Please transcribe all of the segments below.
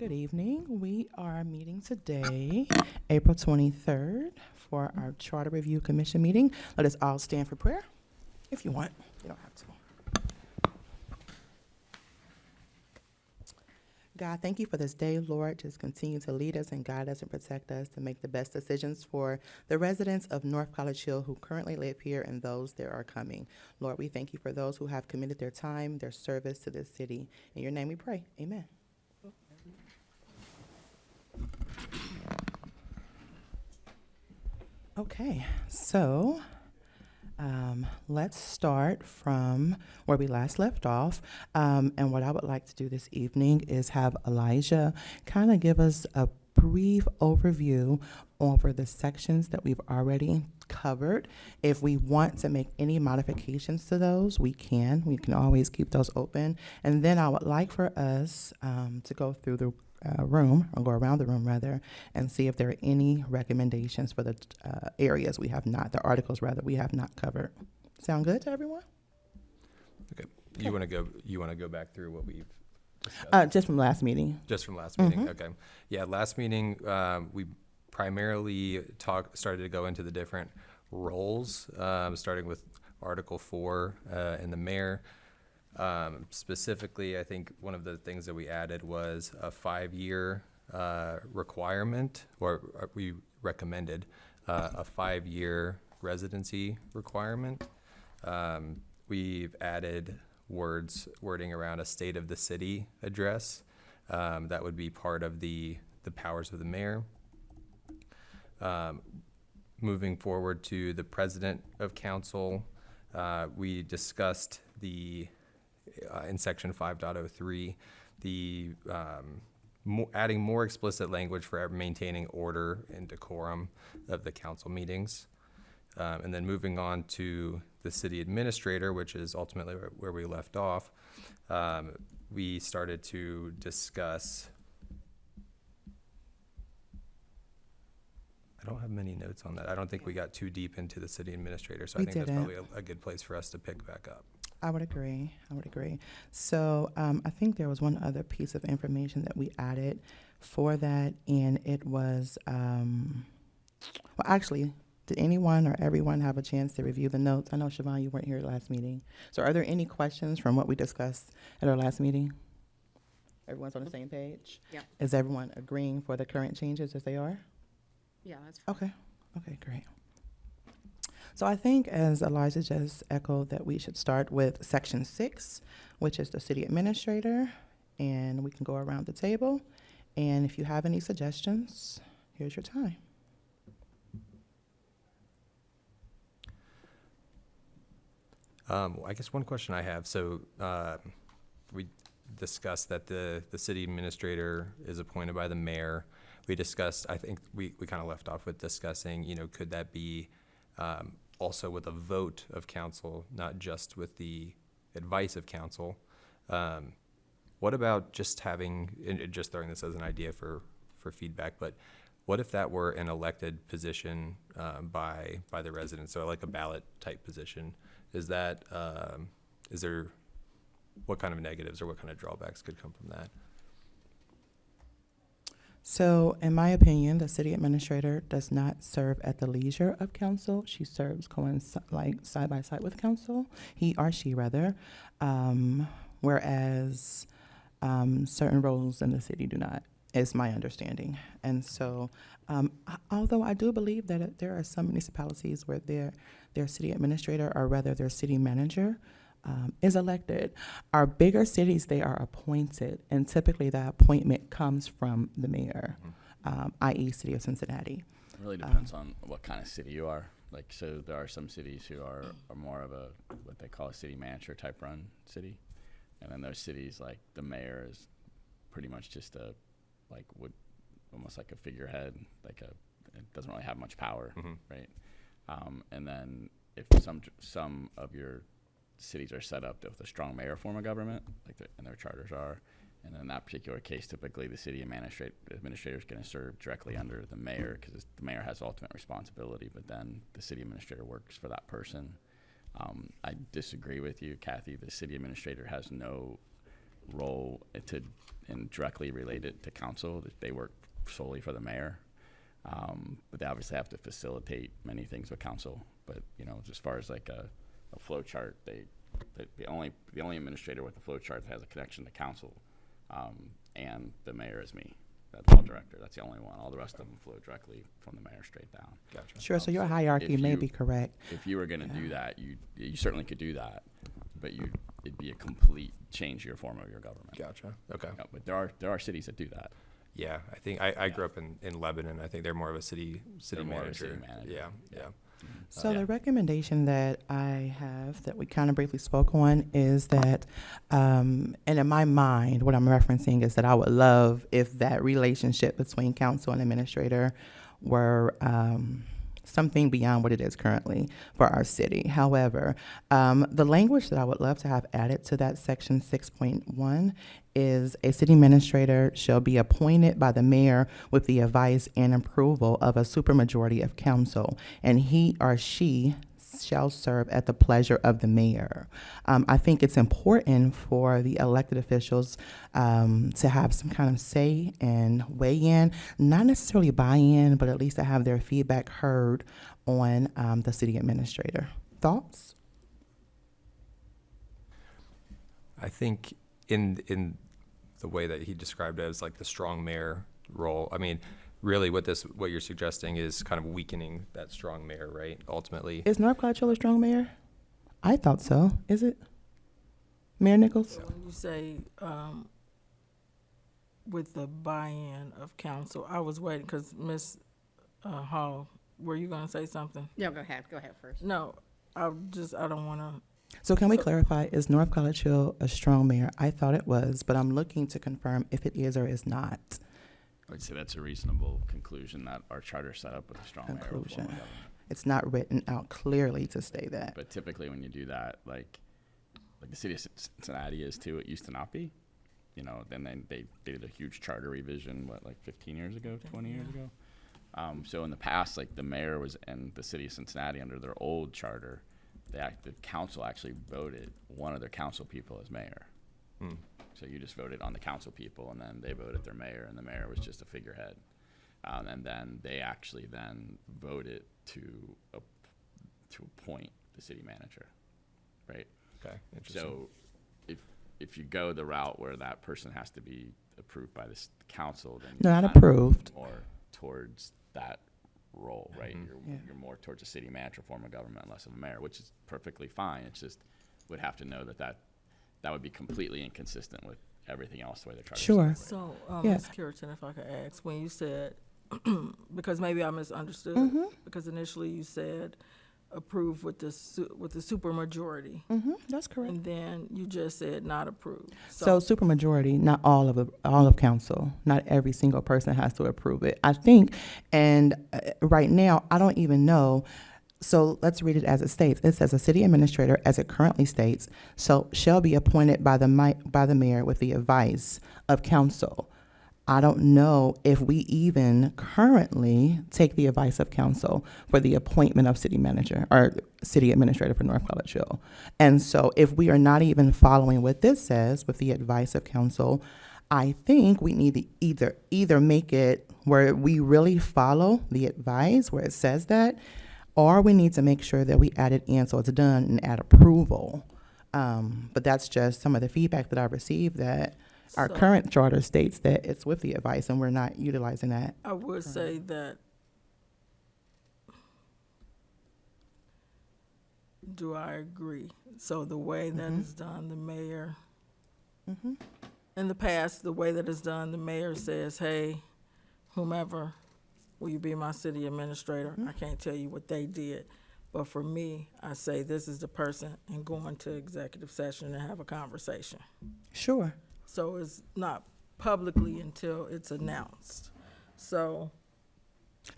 Good evening. We are meeting today, April 23rd, for our Charter Review Commission meeting. Let us all stand for prayer if you want. You don't have to. God, thank you for this day, Lord. Just continue to lead us and guide us and protect us to make the best decisions for the residents of North College Hill who currently live here and those that are coming. Lord, we thank you for those who have committed their time, their service to this city. In your name we pray. Amen. Okay, so let's start from where we last left off. And what I would like to do this evening is have Elijah kind of give us a brief overview over the sections that we've already covered. If we want to make any modifications to those, we can. We can always keep those open. And then I would like for us to go through the room, or go around the room rather, and see if there are any recommendations for the areas we have not, the articles rather, we have not covered. Sound good to everyone? Okay. You want to go back through what we've discussed? Just from last meeting. Just from last meeting. Okay. Yeah, last meeting we primarily started to go into the different roles, starting with Article 4 and the mayor. Specifically, I think one of the things that we added was a 5-year requirement, or we recommended a 5-year residency requirement. We've added wording around a state of the city address. That would be part of the powers of the mayor. Moving forward to the president of council, we discussed in section 5.03, adding more explicit language for maintaining order and decorum of the council meetings. And then moving on to the city administrator, which is ultimately where we left off, we started to discuss. I don't have many notes on that. I don't think we got too deep into the city administrator, so I think that's probably a good place for us to pick back up. I would agree. So I think there was one other piece of information that we added for that, and it was, well, actually, did anyone or everyone have a chance to review the notes? I know, Siobhan, you weren't here last meeting. So are there any questions from what we discussed at our last meeting? Everyone's on the same page? Yeah. Is everyone agreeing for the current changes as they are? Yeah, that's fine. Okay, great. So I think, as Elijah just echoed, that we should start with section 6, which is the city administrator, and we can go around the table. And if you have any suggestions, here's your time. I guess one question I have, so we discussed that the city administrator is appointed by the mayor. We discussed, I think we kind of left off with discussing, could that be also with a vote of council, not just with the advice of council? What about just having, and just throwing this as an idea for feedback, but what if that were an elected position by the residents, so like a ballot type position? Is there, what kind of negatives or what kind of drawbacks could come from that? So, in my opinion, the city administrator does not serve at the leisure of council. She serves side by side with council, he or she rather, whereas certain roles in the city do not, is my understanding. And so, although I do believe that there are some municipalities where their city administrator, or rather their city manager, is elected. Our bigger cities, they are appointed, and typically that appointment comes from the mayor, i.e. City of Cincinnati. It really depends on what kind of city you are. Like, so there are some cities who are more of what they call a city manager type run city. And then there's cities like the mayor is pretty much just almost like a figurehead, it doesn't really have much power, right? And then if some of your cities are set up with a strong mayor form of government, and their charters are, and in that particular case, typically the city administrator is going to serve directly under the mayor, because the mayor has ultimate responsibility, but then the city administrator works for that person. I disagree with you, Kathy. The city administrator has no role and directly related to council. That they work solely for the mayor, but they obviously have to facilitate many things with council. But as far as like a flow chart, the only administrator with a flow chart that has a connection to council, and the mayor is me. That's all director. That's the only one. All the rest of them flow directly from the mayor straight down. Gotcha. Sure, so your hierarchy may be correct. If you were going to do that, you certainly could do that, but it'd be a complete change to your form of your government. Gotcha. Okay. But there are cities that do that. Yeah, I think I grew up in Lebanon. I think they're more of a city manager. Yeah. So the recommendation that I have that we kind of briefly spoke on is that, and in my mind, what I'm referencing is that I would love if that relationship between council and administrator were something beyond what it is currently for our city. However, the language that I would love to have added to that section 6.1 is a city administrator shall be appointed by the mayor with the advice and approval of a supermajority of council, and he or she shall serve at the pleasure of the mayor. I think it's important for the elected officials to have some kind of say and weigh in, not necessarily buy in, but at least to have their feedback heard on the city administrator. Thoughts? I think in the way that he described it as like the strong mayor role, I mean, really what you're suggesting is kind of weakening that strong mayor, right? Ultimately. Is North Cottrell a strong mayor? I thought so. Is it? Mayor Nichols? When you say with the buy-in of council, I was waiting because Ms. Hall, were you going to say something? No, go ahead first. No, I don't want to. So can we clarify, is North College Hill a strong mayor? I thought it was, but I'm looking to confirm if it is or is not. I would say that's a reasonable conclusion that our charter set up with a strong mayor form of government. It's not written out clearly to say that. But typically when you do that, like the city of Cincinnati is too, it used to not be. Then they did a huge charter revision, 15 years ago, 20 years ago? So in the past, like the mayor was in the city of Cincinnati under their old charter, the council actually voted one of their council people as mayor. So you just voted on the council people, and then they voted their mayor, and the mayor was just a figurehead. And then they actually then voted to appoint the city manager, right? Okay, interesting. So if you go the route where that person has to be approved by this council, then Not you're kind of approved. more towards that role, right? You're more towards a city manager form of government, less of a mayor, which is perfectly fine. It's just would have to know that would be completely inconsistent with everything else the way the charter. Sure. So, Yeah. Ms. Curitan, if I could ask, when you said, because maybe I misunderstood, because initially you said approve with the supermajority, That's correct. and then you just said not approved. So supermajority, not all of council, not every single person has to approve it. I think, and right now, I don't even know. So let's read it as it states. It says a city administrator, as it currently states, so shall be appointed by the mayor with the advice of council. I don't know if we even currently take the advice of council for the appointment of city manager or city administrator for North College Hill. And so if we are not even following what this says with the advice of council, I think we need to either make it where we really follow the advice where it says that, or we need to make sure that we add it in so it's done and add approval. But that's just some of the feedback that I've received, that our current charter states that it's with the advice and we're not utilizing that. I would say that, do I agree? So the way that is done, the mayor, in the past, the way that it's done, the mayor says, hey, whomever, will you be my city administrator? I can't tell you what they did. But for me, I say this is the person, and go into executive session and have a conversation. Sure. So it's not publicly until it's announced. So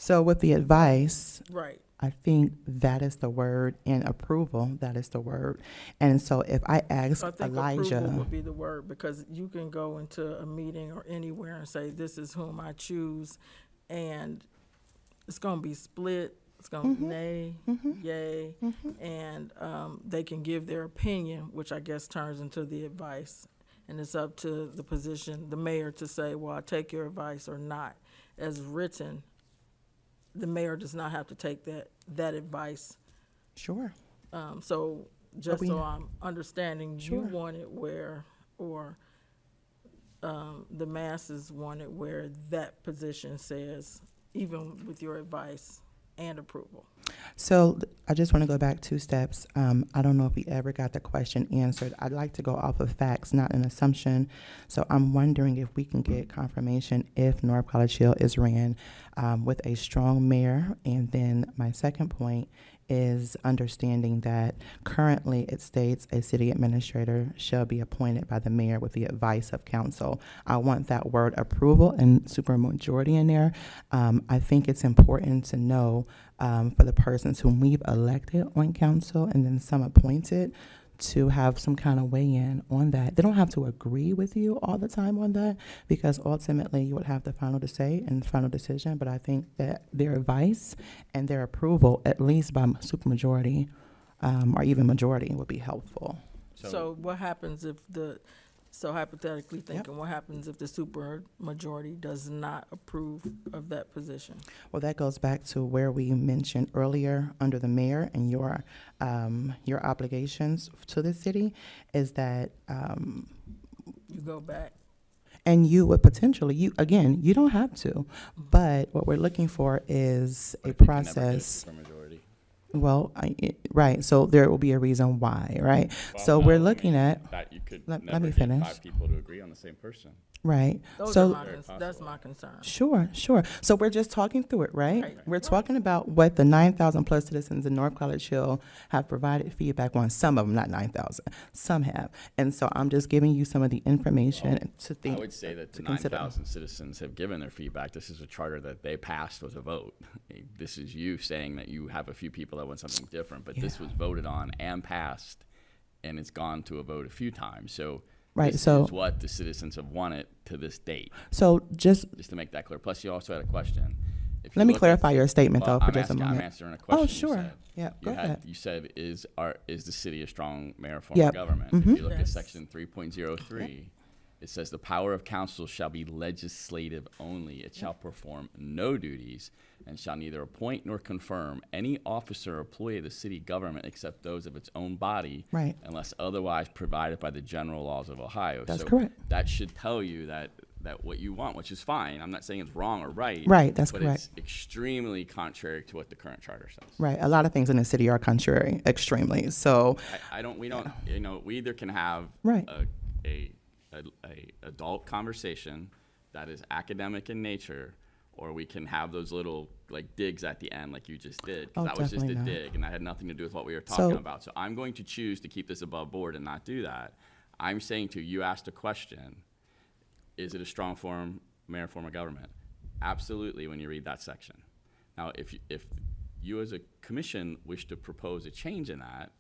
with the advice, right. I think that is the word, and approval, that is the word. And so if I ask So I think Elijah. approval would be the word, because you can go into a meeting or anywhere and say, this is whom I choose, and it's going to be split. It's going to be nay, yay, and they can give their opinion, which I guess turns into the advice. and it's up to the position, the mayor, to say, well, I take your advice or not. As written, the mayor does not have to take that advice. Sure. So just we- so I'm understanding, Sure. you want it where, or the masses want it where that position says, even with your advice and approval. So I just want to go back 2 steps. I don't know if we ever got the question answered. I'd like to go off of facts, not an assumption. So I'm wondering if we can get confirmation if North College Hill is ran with a strong mayor. And then my second point is understanding that currently it states a city administrator shall be appointed by the mayor with the advice of council. I want that word approval and supermajority in there. I think it's important to know for the persons whom we've elected on council and then some appointed to have some kind of weigh-in on that. They don't have to agree with you all the time on that, because ultimately you would have the final say and final decision. But I think that their advice and their approval, at least by supermajority or even majority, would be helpful. So what happens if so hypothetically thinking, what happens if the super majority does not approve of that position? Well, that goes back to where we mentioned earlier under the mayor and your obligations to the city is that You go back. and you would potentially, you don't have to, but what we're looking for is But a if you can never get process. supermajority. Well, right, so there will be a reason why, right? Well, So no, we're I looking mean, at, that you could let never me get finish. 5 people to agree on the same person. right, Those are so, my, Very that's possible. my concern. sure. So we're just talking through it, right? Right. We're talking about what the 9,000 plus citizens in North College Hill have provided feedback on. Some of them, not 9,000, some have. And so I'm just giving you some of the information to think. I would say that the to consider. 9,000 citizens have given their feedback. This is a charter that they passed with a vote. This is you saying that you have a few people that want something different, but this Yeah. was voted on and passed, and it's gone to a vote a few times. So Right, this so- is what the citizens have wanted to this date, So just just to make that clear. Plus, you also had a question. If you let me look at- clarify your statement, Well, though, for I'm just a asking- I'm moment. answering a question Oh, you sure. said. Yeah, You go ahead. You said, is the city a strong mayor form Yep. of government? Mhm. If you look at Yes. section 3.03, it says the power of council shall be legislative only. It shall perform no duties and shall neither appoint nor confirm any officer or employee of the city government except those of its own body, Right. unless otherwise provided by the general laws of Ohio. That's So correct. that should tell you that what you want, which is fine. I'm not saying it's wrong or right. Right, that's but correct. it's extremely contrary to what the current charter says. Right, a lot of things in the city are contrary, extremely. So, We either can have Right. a adult conversation that is academic in nature, or we can have those little like digs at the end like you just did, Oh, because that was just a definitely not. dig and that had nothing to do with what we were talking So- about. So I'm going to choose to keep this above board and not do that. I'm saying to you, asked a question, is it a strong mayor form of government? Absolutely, when you read that section. Now, if you as a commission wish to propose a change in that,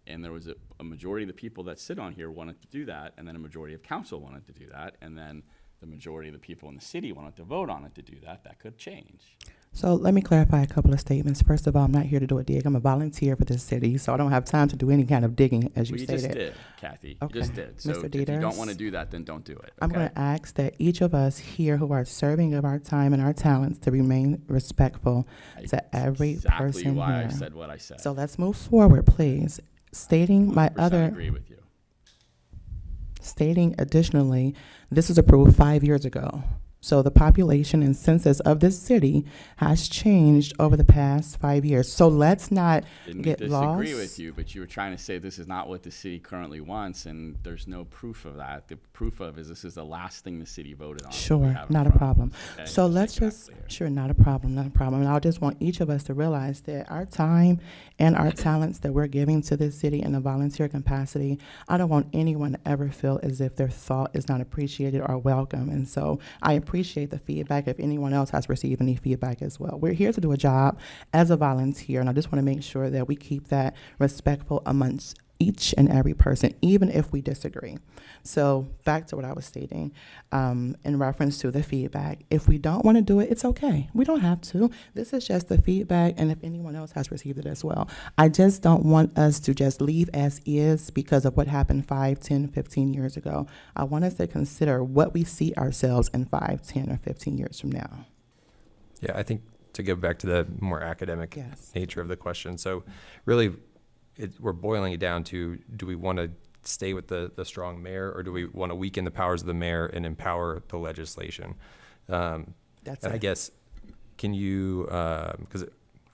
and there was a majority of the people that sit on here wanted to do that, and then a majority of council wanted to do that, and then the majority of the people in the city wanted to vote on it to do that, that could change. so let me clarify a couple of statements. First of all, I'm not here to do a dig. I'm a volunteer for this city, so I don't have time to do any kind of digging, as you Well, you stated. just did, Kathy. Okay. You just did. So Mr. if you don't Dieters? want to do that, then don't do it. I'm okay? going to ask that each of us here who are serving of our time and our talents to remain respectful to every exactly person why here. I said what I said. So let's move forward, please. Stating my 100% other, agree with you. stating additionally, this was approved 5 years ago. So the population and census of this city has changed over the past 5 years. So let's not Didn't get disagree lost. with you, but you were trying to say this is not what the city currently wants, and there's no proof of that. The proof of is this is the last thing the city voted on. Sure, We have in not a front of problem. us, okay? So let's make that just, clear. sure, not a problem. And I just want each of us to realize that our time and our talents that we're giving to this city in a volunteer capacity, I don't want anyone to ever feel as if their thought is not appreciated or welcome. And so I appreciate the feedback if anyone else has received any feedback as well. We're here to do a job as a volunteer, and I just want to make sure that we keep that respectful amongst each and every person, even if we disagree. So back to what I was stating in reference to the feedback. If we don't want to do it, it's okay. We don't have to. This is just the feedback, and if anyone else has received it as well. I just don't want us to just leave as is because of what happened 5, 10, 15 years ago. I want us to consider what we see ourselves in 5, 10, or 15 years from now. Yeah, I think to go back to the more academic Yes. nature of the question. So really, we're boiling it down to, do we want to stay with the strong mayor, or do we want to weaken the powers of the mayor and empower the legislation? That's and it. I guess, can you, because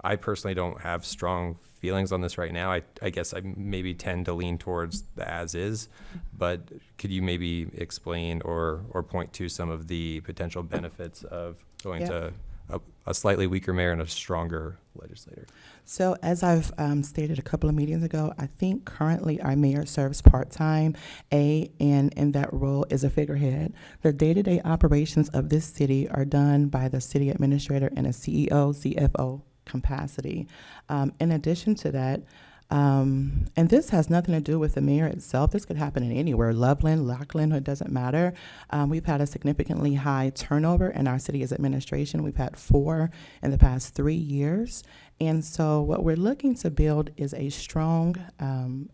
I personally don't have strong feelings on this right now. I guess I maybe tend to lean towards the as is, but could you maybe explain or point to some of the potential benefits of going Yep. to a slightly weaker mayor and a stronger legislator? So as I've stated a couple of meetings ago, I think currently our mayor serves part-time, and in that role is a figurehead. The day-to-day operations of this city are done by the city administrator in a CEO, CFO capacity. In addition to that, and this has nothing to do with the mayor itself. This could happen in anywhere, Loveland, Lockland, it doesn't matter. We've had a significantly high turnover in our city as administration. We've had 4 in the past 3 years. And so what we're looking to build is a strong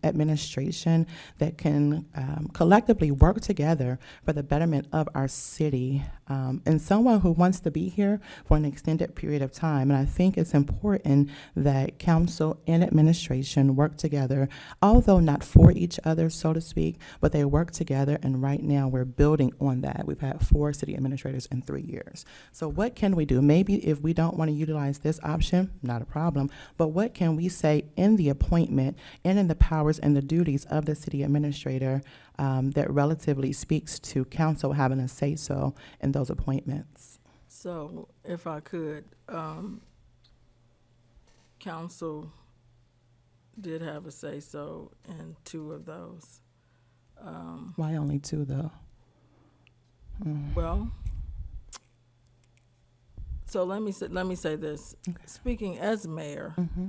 administration that can collectively work together for the betterment of our city, and someone who wants to be here for an extended period of time. And I think it's important that council and administration work together, although not for each other, so to speak, but they work together. And right now we're building on that. We've had 4 city administrators in 3 years. So what can we do? Maybe if we don't want to utilize this option, not a problem, but what can we say in the appointment and in the powers and the duties of the city administrator that relatively speaks to council having a say-so in those appointments? So if I could, council did have a say-so in 2 of those. Why only 2 though? Well, so let me say this. Okay. Speaking as mayor, Mm-hmm.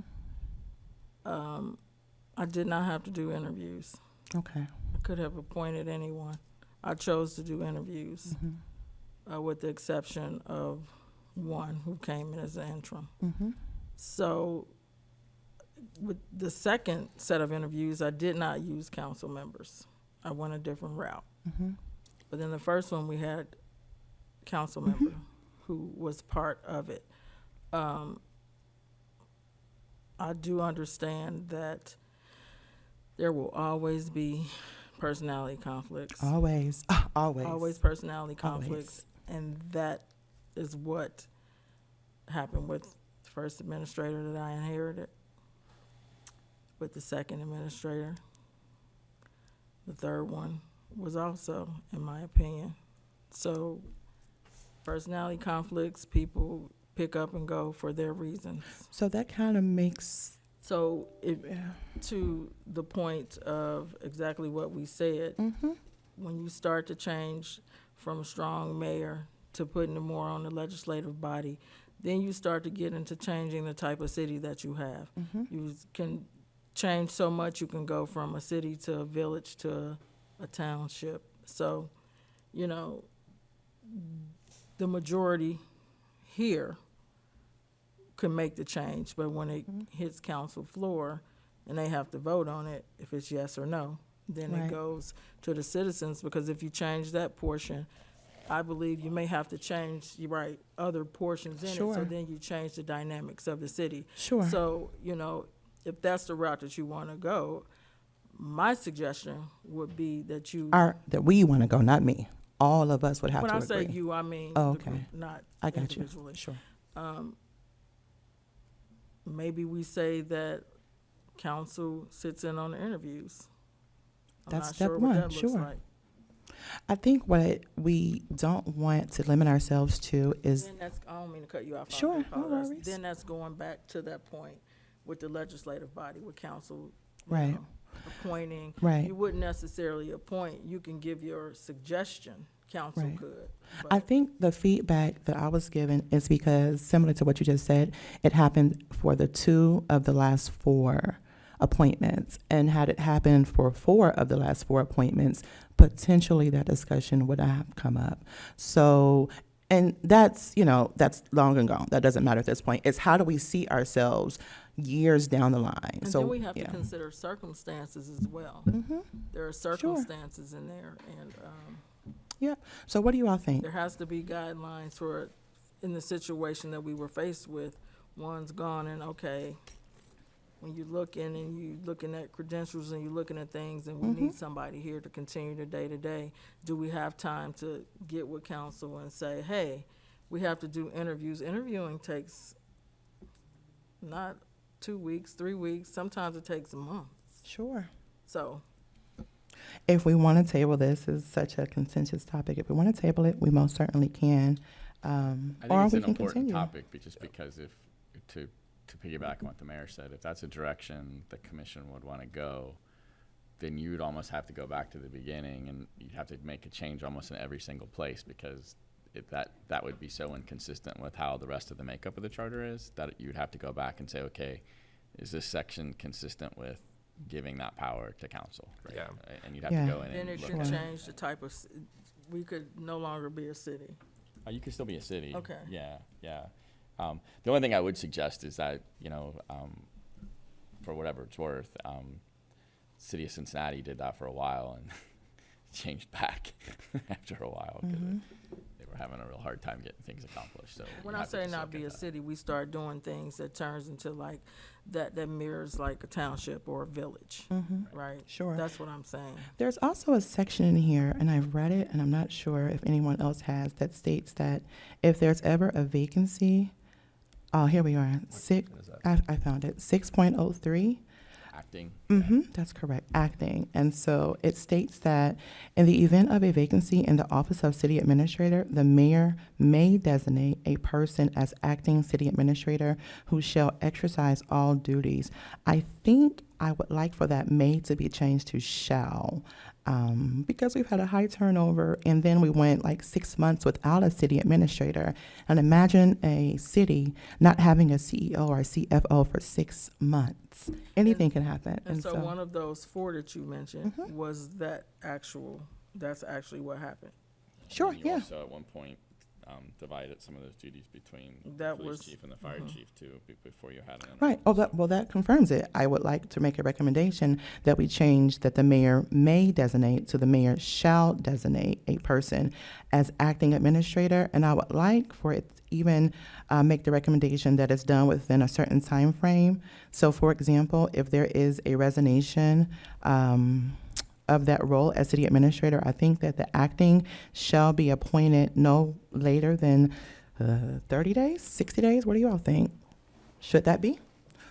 I did not have to do interviews. Okay. I could have appointed anyone. I chose to do interviews, with the exception of one who came in as an interim. Mm-hmm. So with the second set of interviews, I did not use council members. I went a different route. Mm-hmm. But then the first one, we had council member who was part of it. I do understand that there will always be personality conflicts. Always. Always. Always personality Always. conflicts. And that is what happened with the first administrator that I inherited, with the second administrator. The third one was also, in my opinion. So personality conflicts, people pick up and go for their reasons. So that kind of makes, So to the point of exactly what we said, when you start to change from a strong mayor to putting it more on the legislative body, then you start to get into changing the type of city that you have. You can change so much. You can go from a city to a village to a township. So, you know, the majority here can make the change, but when it hits council floor and they have to vote on it, if it's yes or no, then Right. it goes to the citizens, because if you change that portion, I believe you may have to change, you're right, other portions in it, so Sure. then you change the dynamics of the city. sure. So, you know, if that's the route that you want to go, my suggestion would be that you, That we want to go, not me. All of us would have when to I agree. say you, I mean Oh, the group, okay. not I got you. individually. Sure. Maybe we say that council sits in on the interviews. I'm That's not step sure one, what that looks sure. like. I think what we don't want to limit ourselves to is, Then that's, I don't mean to cut you off. I Sure, no apologize. worries. Then that's going back to that point with the legislative body, with council, Right. appointing. Right. You wouldn't necessarily appoint, you can give your suggestion, council Right. could. I but- think the feedback that I was given is because, similar to what you just said, it happened for the 2 of the last 4 appointments. And had it happened for 4 of the last 4 appointments, potentially that discussion would have come up. So, and that's, that's long and gone. That doesn't matter at this point. It's how do we see ourselves years down the line? And So then we have yeah. to consider circumstances as well. Mm-hmm. There are circumstances in there, and Yeah. So what do you all think? there has to be guidelines for, in the situation that we were faced with, one's gone and okay, when you're looking and you looking at credentials and you're looking at things and we need somebody here to continue the day-to-day, do we have time to get with council and say, hey, we have to do interviews? Interviewing takes not 2 weeks, 3 weeks, sometimes it takes a month. Sure. So, If we want to table this, is such a contentious topic. If we want to table it, we most certainly can. I think Or it's we an can important continue. topic, just because if, to piggyback on what the mayor said, if that's a direction the commission would want to go, then you'd almost have to go back to the beginning and you'd have to make a change almost in every single place, because that would be so inconsistent with how the rest of the makeup of the charter is, that you'd have to go back and say, okay, is this section consistent with giving that power to council? Right? Yeah. And you'd have Yeah. to go in then and it look could at change the type of, we could no longer be a city. You could still be a city. Okay. Yeah, yeah. The only thing I would suggest is that, for whatever it's worth, City of Cincinnati did that for a while and changed back after a while, because they were having a real hard time getting things accomplished. So When you I have to say just not look be at a that. city, we start doing things that turns into like, that mirrors like a township or a village, right? Sure. That's what I'm saying. There's also a section in here, and I've read it, and I'm not sure if anyone else has, that states that if there's ever a vacancy, here we are, I found it, 6.03. Acting. That's correct, acting. And so it states that in the event of a vacancy in the office of city administrator, the mayor may designate a person as acting city administrator who shall exercise all duties. I think I would like for that may to be changed to shall, because we've had a high turnover, and then we went like 6 months without a city administrator. And imagine a city not having a CEO or a CFO for 6 months. Anything can happen. And so one of those 4 that you mentioned was that's actually what happened. Sure, And you yeah. also at one point divided some of those duties between That the police was- chief and the fire chief too, before you had an Right. Oh, that confirms it. I would like to make a recommendation that we change that the mayor may designate to the mayor shall designate a person as acting administrator. And I would like for it even make the recommendation that it's done within a certain time frame. So, for example, if there is a resignation of that role as city administrator, I think that the acting shall be appointed no later than 30 days, 60 days. What do you all think? Should that be?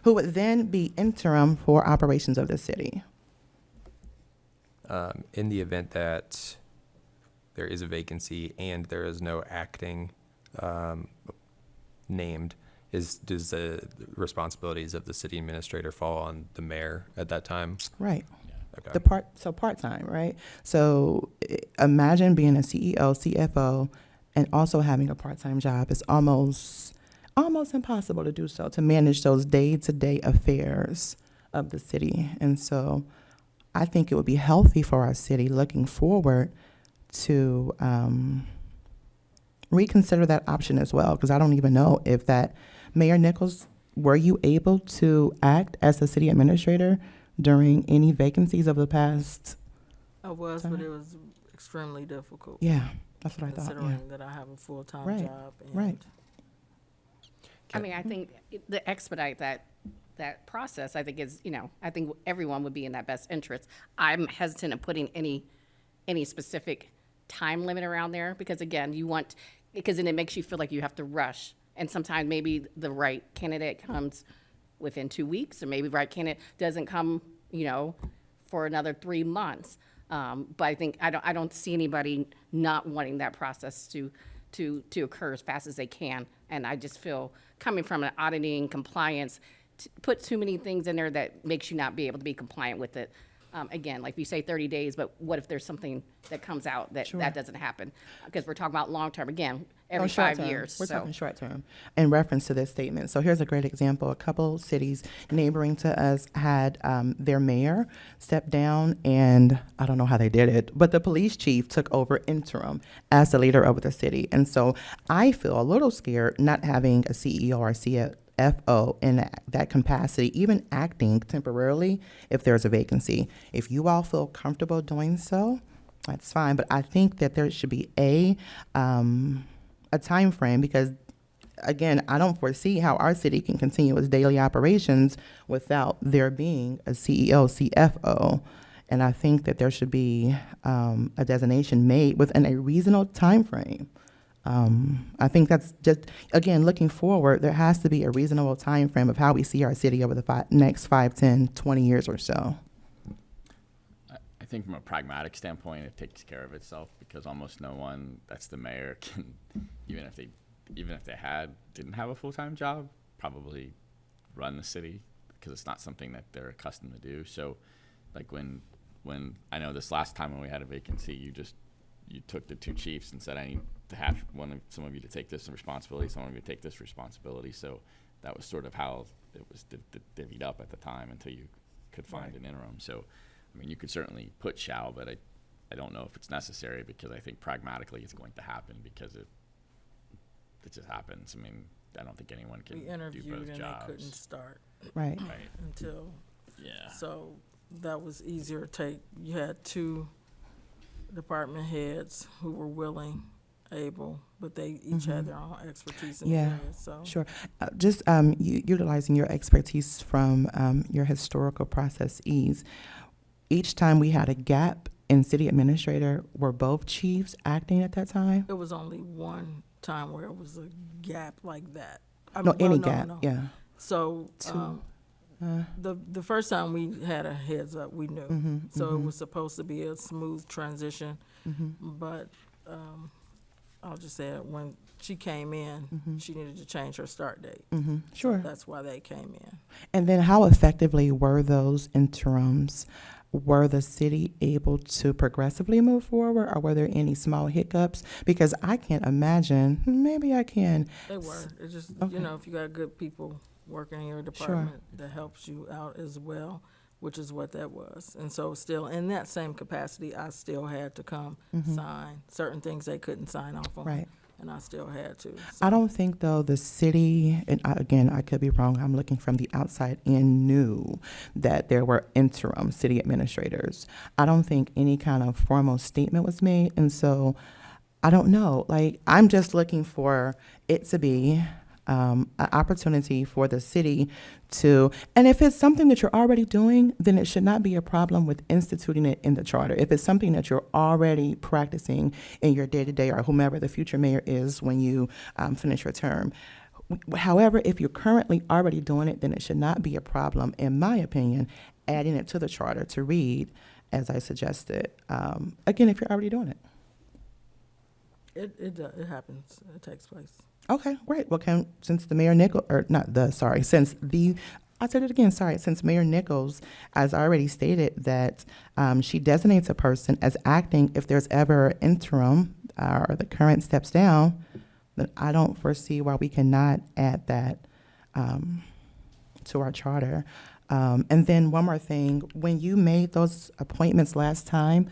Who would then be interim for operations of the city? In the event that there is a vacancy and there is no acting named, does the responsibilities of the city administrator fall on the mayor at that time? Right. Okay. Part-time, right? So imagine being a CEO, CFO, and also having a part-time job. It's almost impossible to do so, to manage those day-to-day affairs of the city. And so I think it would be healthy for our city looking forward to reconsider that option as well, because I don't even know if that, Mayor Nichols, were you able to act as the city administrator during any vacancies of the past? I was, but it was extremely difficult. Yeah, that's what I thought, yeah. Considering that I have a full-time Right, job. And right. I mean, I think the expedite that process, I think is, I think everyone would be in that best interest. I'm hesitant of putting any specific time limit around there, because again, because then it makes you feel like you have to rush. And sometimes maybe the right candidate comes within 2 weeks, or maybe the right candidate doesn't come, for another 3 months. But I think I don't see anybody not wanting that process to occur as fast as they can. And I just feel, coming from an auditing compliance, put too many things in there that makes you not be able to be compliant with it. Again, like you say 30 days, but what if there's something that comes out that Sure. that doesn't happen? Because we're talking about long-term, again, Oh, every short 5 term. years. We're So talking short term in reference to this statement. So here's a great example. A couple cities neighboring to us had their mayor step down, and I don't know how they did it, but the police chief took over interim as the leader of the city. And so I feel a little scared not having a CEO or CFO in that capacity, even acting temporarily if there's a vacancy. If you all feel comfortable doing so, that's fine. But I think that there should be a time frame, because again, I don't foresee how our city can continue its daily operations without there being a CEO, CFO. And I think that there should be a designation made within a reasonable time frame. I think that's just, again, looking forward, there has to be a reasonable time frame of how we see our city over the next 5, 10, 20 years or so. I think from a pragmatic standpoint, it takes care of itself, because almost no one that's the mayor can, even if they didn't have a full-time job, probably run the city, because it's not something that they're accustomed to do. So, like when I know this last time when we had a vacancy, you took the two chiefs and said, I need to have some of you to take this responsibility, some of you to take this responsibility. So that was sort of how it was divvied up at the time until you could find an interim. So, I mean, you could certainly put shall, but I don't know if it's necessary, because I think pragmatically it's going to happen, because it just happens. I mean, I don't think anyone can We do interviewed both and jobs. they couldn't start Right. Right. until, Yeah. so that was easier to take. You had 2 department heads who were willing, able, but they each had their own expertise in the Yeah. area, so. Sure. Just utilizing your expertise from your historical processes, each time we had a gap in city administrator, were both chiefs acting at that time? It was only one time where it was a gap like that. No, any gap, yeah. So, Two. the first time we had a heads up, we knew. Mhm, So it mhm. was supposed to be a smooth transition, Mhm. but, I'll just say it, when she came in, she needed to change her start date. Mhm. Sure. That's why they came in. And then how effectively were those interims? Were the city able to progressively move forward, or were there any small hiccups? Because I can't imagine, maybe I can. They were. It's just, Okay. if you got good people working in your department, that helps you out as well, which is what that was. And so still, in that same capacity, I still had to come sign certain things they couldn't sign off on. Right. And I still had to. I don't think, though, the city, and again, I could be wrong, I'm looking from the outside in, knew that there were interim city administrators. I don't think any kind of formal statement was made, and so I don't know. Like, I'm just looking for it to be an opportunity for the city to, and if it's something that you're already doing, then it should not be a problem with instituting it in the charter. If it's something that you're already practicing in your day-to-day, or whomever the future mayor is when you finish your term. However, if you're currently already doing it, then it should not be a problem, in my opinion, adding it to the charter to read, as I suggested. Again, if you're already doing it. It happens. It takes place. Okay, great. Well, since Mayor Nichols has already stated that she designates a person as acting if there's ever interim or the current steps down, then I don't foresee why we cannot add that to our charter. And then one more thing, when you made those appointments last time,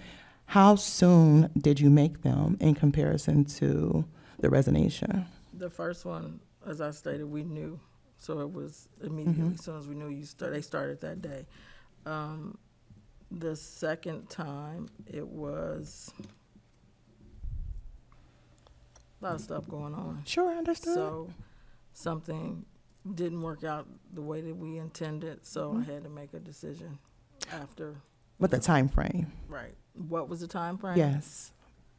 how soon did you make them in comparison to the resignation? The first one, as I stated, we knew, so it was immediately. As soon as we knew they started that day. The second time, it was a lot of stuff going on. Sure, understood. So something didn't work out the way that we intended, so I had to make a decision after. With the time frame? Right. What was the time frame? Yes.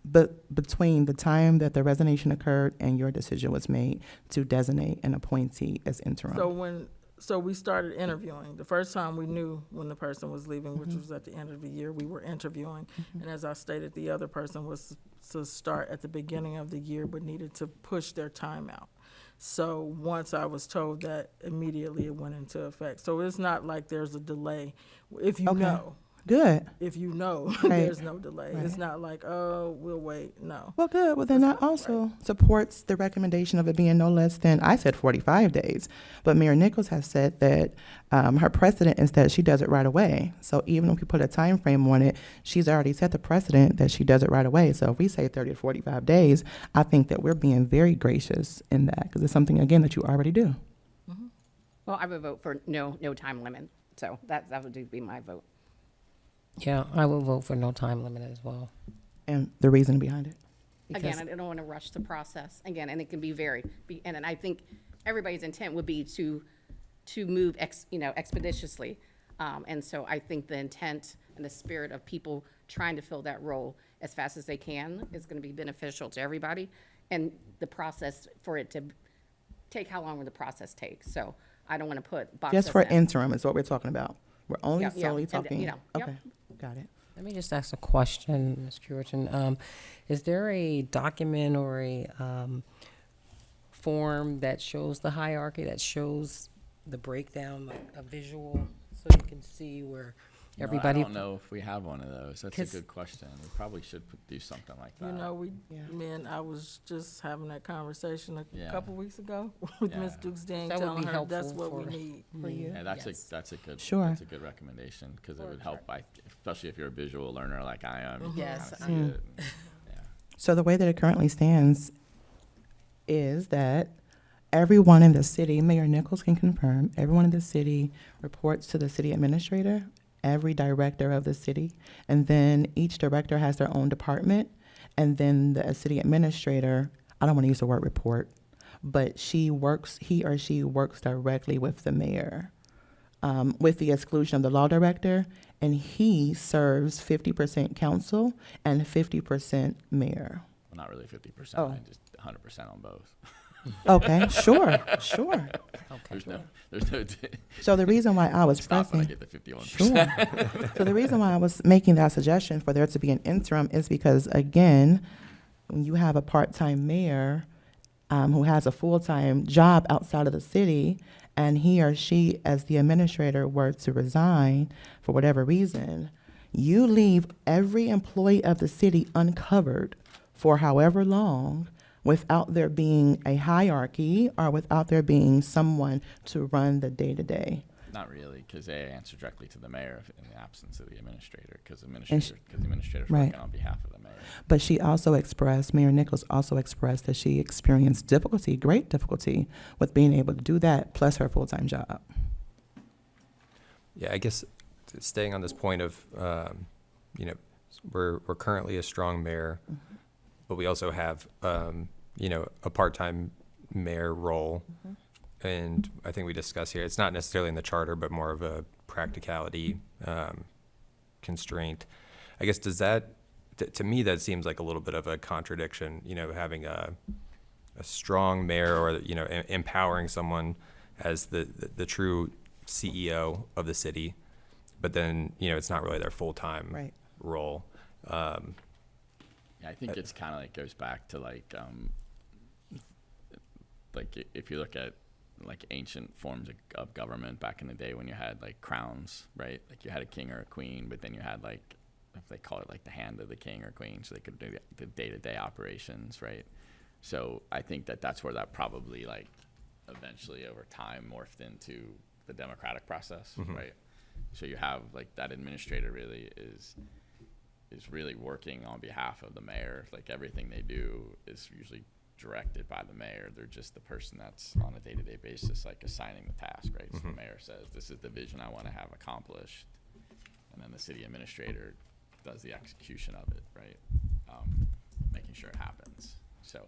But between the time that the resignation occurred and your decision was made to designate an appointee as interim. So we started interviewing. The first time we knew when the person was leaving, which was at the end of the year, we were interviewing. And as I stated, the other person was to start at the beginning of the year, but needed to push their time out. So once I was told that, immediately it went into effect. So it's not like there's a delay. If you Okay. know Good. if you know Right. there's no delay. It's Right. not like, oh, we'll wait. No. Well, good. Well, then that also supports the recommendation of it being no less than, I said 45 days. But Mayor Nichols has said that her precedent is that she does it right away. So even if we put a time frame on it, she's already set the precedent that she does it right away. So if we say 30 to 45 days, I think that we're being very gracious in that because it's something, again, that you already do. Well, I would vote for no time limit. So that would be my vote. Yeah, I will vote for no time limit as well. And the reason behind it. Again, I don't want to rush the process. Again, and it can be and I think everybody's intent would be to move expeditiously. And so I think the intent and the spirit of people trying to fill that role as fast as they can is going to be beneficial to everybody. And the process for it to take how long will the process take? So I don't want to put boxes Just for in. interim is what we're talking about. We're only Yeah, yeah. solely And, talking. yep. Okay, got it. Let me just ask a question, Ms. Curitan. Is there a document or a form that shows the hierarchy, that shows the breakdown, like a visual, so you can see where everybody? I don't know if we have one of those. That's a 'Cause- good question. We probably should do something like that. You know, Yeah. I was just having that conversation a Yeah. couple weeks ago with Ms. Yeah. Dukes Dang, That would telling be her that's helpful what we for- need. For you. Yeah, that's Yes. that's a good Sure. that's a good recommendation because it would help. Especially if you're a visual learner like I am. You can Yes, kinda see I- it. Yeah. So the way that it currently stands is that everyone in the city, Mayor Nichols can confirm, everyone in the city reports to the city administrator, every director of the city, and then each director has their own department, and then the city administrator, I don't want to use the word report, but he or she works directly with the mayor, with the exclusion of the law director, and he serves 50% council and 50% mayor. Well, not really 50%. Oh. Just 100% on both. Okay, sure. Okay. There's no So the reason why I was stop when I pressing, get the 51%. sure. So the reason why I was making that suggestion for there to be an interim is because, again, when you have a part-time mayor who has a full-time job outside of the city, and he or she, as the administrator, were to resign for whatever reason, you leave every employee of the city uncovered for however long without there being a hierarchy or without there being someone to run the day-to-day. Not really, because they answer directly to the mayor in the absence of the administrator, because the sh- administrator's right. working on behalf of the mayor. But she also expressed, Mayor Nichols also expressed that she experienced difficulty, great difficulty, with being able to do that, plus her full-time job. Yeah, I guess staying on this point of, we're currently a strong mayor, but we also have, a part-time mayor role. And I think we discussed here, it's not necessarily in the charter, but more of a practicality constraint. I guess does that, to me, that seems like a little bit of a contradiction, having a strong mayor or, empowering someone as the true CEO of the city, but then, it's not really their full-time Right. role. Yeah, I think it's kind of goes back to if you look at ancient forms of government back in the day when you had crowns, right? Like you had a king or a queen, but then you had if they call it the hand of the king or queen, so they could do the day-to-day operations, right? So I think that's where that probably eventually over time morphed into the democratic process, right? So you have that administrator really is really working on behalf of the mayor. Everything they do is usually directed by the mayor. They're just the person that's on a day-to-day basis, assigning the task, right? So the mayor says, this is the vision I want to have accomplished. And then the city administrator does the execution of it, right? Making sure it happens. So,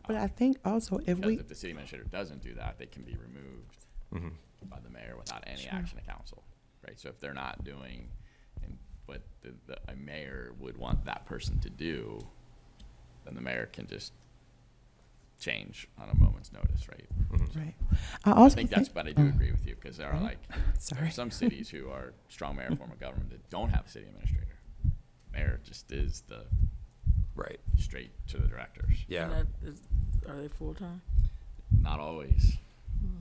But I think also if if the city administrator doesn't do that, they can be removed by the mayor without any action of council, right? So if they're not doing what a mayor would want that person to do, then the mayor can just change on a moment's notice, right? right. I also think that's, but I do agree with you, because there are there Sorry. are some cities who are strong mayor form of government that don't have a city administrator. Mayor just is the Right. straight to the directors. Yeah. And are they full-time? Not always.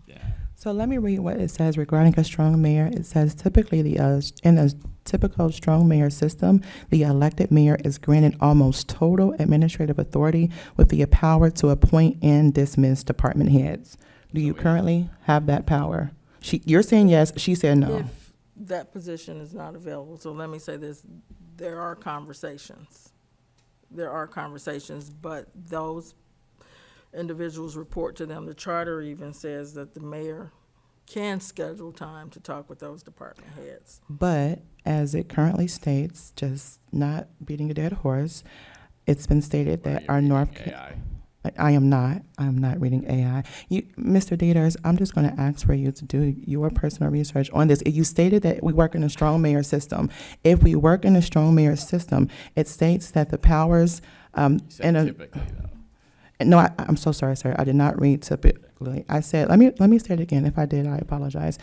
Yeah. So let me read what it says regarding a strong mayor. It says typically in a typical strong mayor system, the elected mayor is granted almost total administrative authority with the power to appoint and dismiss department heads. Do you currently have that power? You're saying yes, she said no. If that position is not available, so let me say this, there are conversations. There are conversations, but those individuals report to them. The charter even says that the mayor can schedule time to talk with those department heads. But as it currently states, just not beating a dead horse, it's been stated that our North. AI. I am not. I'm not reading AI. Mr. Dieters, I'm just going to ask for you to do your personal research on this. You stated that we work in a strong mayor system. If we work in a strong mayor system, it states that the powers Typically, though. No, I'm so sorry, sir. I did not read typically. I said, let me say it again. If I did, I apologize.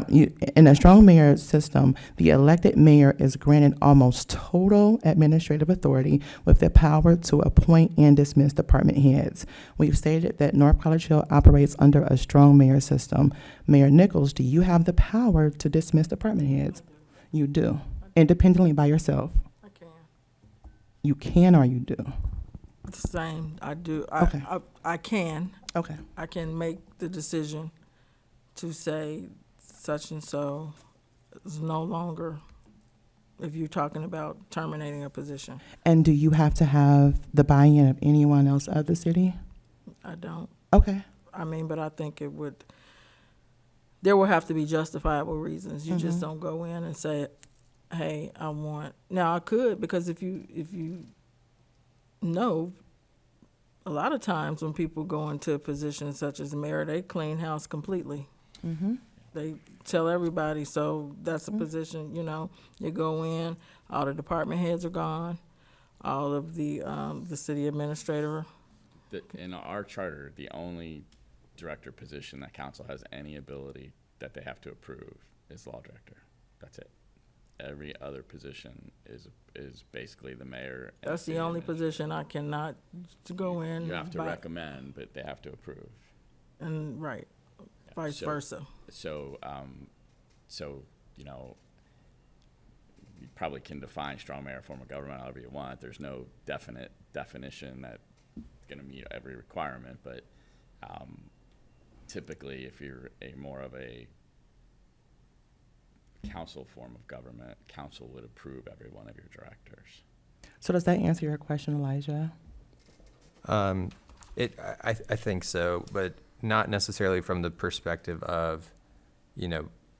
In a strong mayor system, the elected mayor is granted almost total administrative authority with the power to appoint and dismiss department heads. We've stated that North College Hill operates under a strong mayor system. Mayor Nichols, do you have the power to dismiss department heads? You do, independently by yourself. I can. You can or you do? It's the same. I do. Okay. I can. Okay. I can make the decision to say such and so is no longer, if you're talking about terminating a position. And do you have to have the buy-in of anyone else of the city? I don't. Okay. I mean, but I think there will have to be justifiable reasons. You just don't go in and say, hey, I want, now I could, because if you know, a lot of times when people go into positions such as mayor, they clean house completely. They tell everybody, so that's a position, you go in, all the department heads are gone, all of the city administrator. In our charter, the only director position that council has any ability that they have to approve is law director. That's it. Every other position is basically the mayor. And That's the city only administrator. position I cannot to go in. You have to by- recommend, but they have to approve. And, right, vice So- versa. So, you probably can define strong mayor form of government however you want. There's no definite definition that's going to meet every requirement, but typically, if you're more of a council form of government, council would approve every one of your directors. So does that answer your question, Elijah? I think so, but not necessarily from the perspective of,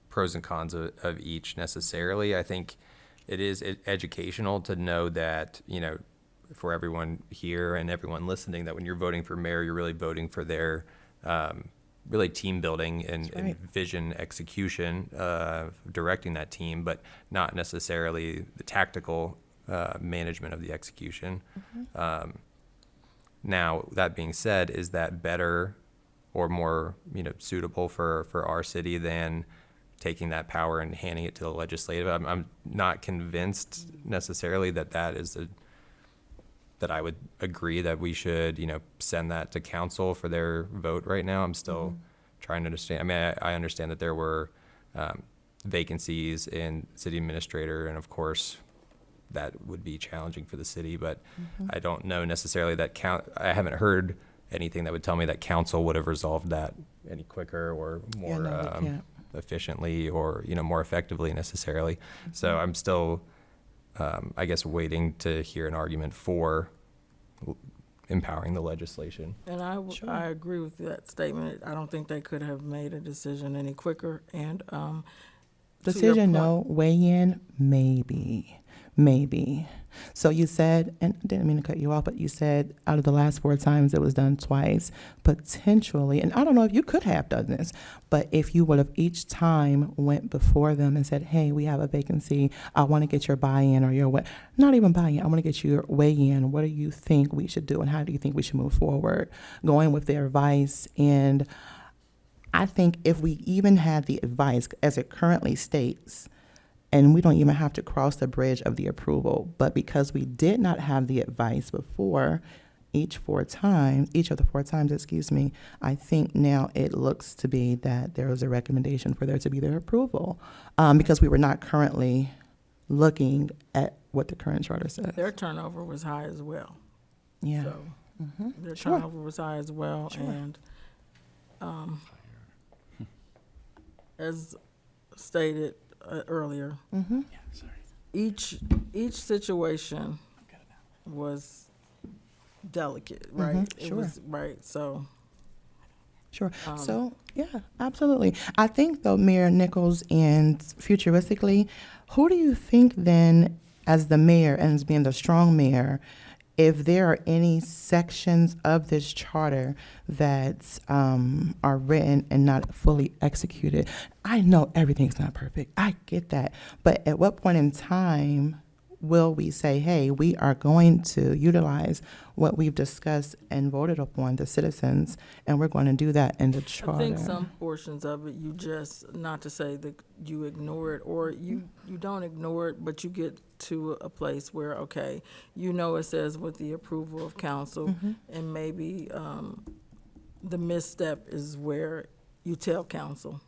pros and cons of each necessarily. I think it is educational to know that, for everyone here and everyone listening, that when you're voting for mayor, you're really voting for their really team building and vision execution, directing that team, but not necessarily the tactical management of the execution. Now, that being said, is that better or more suitable for our city than taking that power and handing it to the legislative? I'm not convinced necessarily that is that I would agree that we should, send that to council for their vote right now. I'm still trying to understand. I mean, I understand that there were vacancies in city administrator, and of course, that would be challenging for the city, but I don't know necessarily that I haven't heard anything that would tell me that council would have resolved that any quicker or more efficiently or, more effectively necessarily. So I'm still, I guess, waiting to hear an argument for empowering the legislation. And I agree with that statement. I don't think they could have made a decision any quicker. And Decision no, weigh in, maybe. So you said, and I didn't mean to cut you off, but you said out of the last 4 times it was done twice, potentially, and I don't know if you could have done this, but if you would have each time went before them and said, hey, we have a vacancy, I want to get your buy-in or your not even buy-in, I want to get your weigh-in. What do you think we should do and how do you think we should move forward? Going with their advice. And I think if we even had the advice as it currently states, and we don't even have to cross the bridge of the approval, but because we did not have the advice before, each of the 4 times, excuse me, I think now it looks to be that there was a recommendation for there to be their approval, because we were not currently looking at what the current charter says. Their turnover was high as well. Yeah. So their Sure. turnover was high as well, Sure. and as stated earlier, Mm-hmm. each situation was delicate, right? It Sure. was right. So Sure. So, yeah, absolutely. I think, though, Mayor Nichols, and futuristically, who do you think then, as the mayor and as being the strong mayor, if there are any sections of this charter that are written and not fully executed? I know everything's not perfect. I get that. But at what point in time will we say, hey, we are going to utilize what we've discussed and voted upon, the citizens, and we're going to do that in the charter? I think some portions of it, you just, not to say that you ignore it, or you don't ignore it, but you get to a place where, okay, you know it says with the approval of council, and maybe the misstep is where you tell council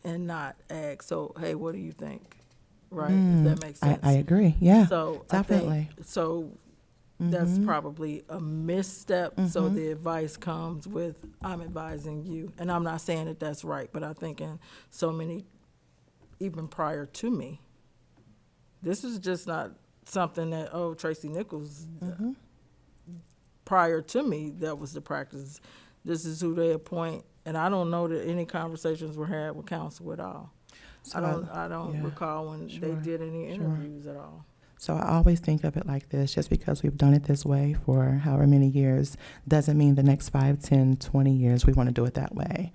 and not ask, so, hey, what do you think? Right, if that makes sense. I agree. Yeah, So definitely. That's probably a misstep. So the advice comes with, I'm advising you, and I'm not saying that that's right, but I think in so many, even prior to me, this is just not something that, oh, Tracy Nichols, prior to me, that was the practice. This is who they appoint, and I don't know that any conversations were had with council at all. So I don't yeah, recall when they did any interviews at all. So I always think of it like this: just because we've done it this way for however many years doesn't mean the next 5, 10, 20 years we want to do it that way.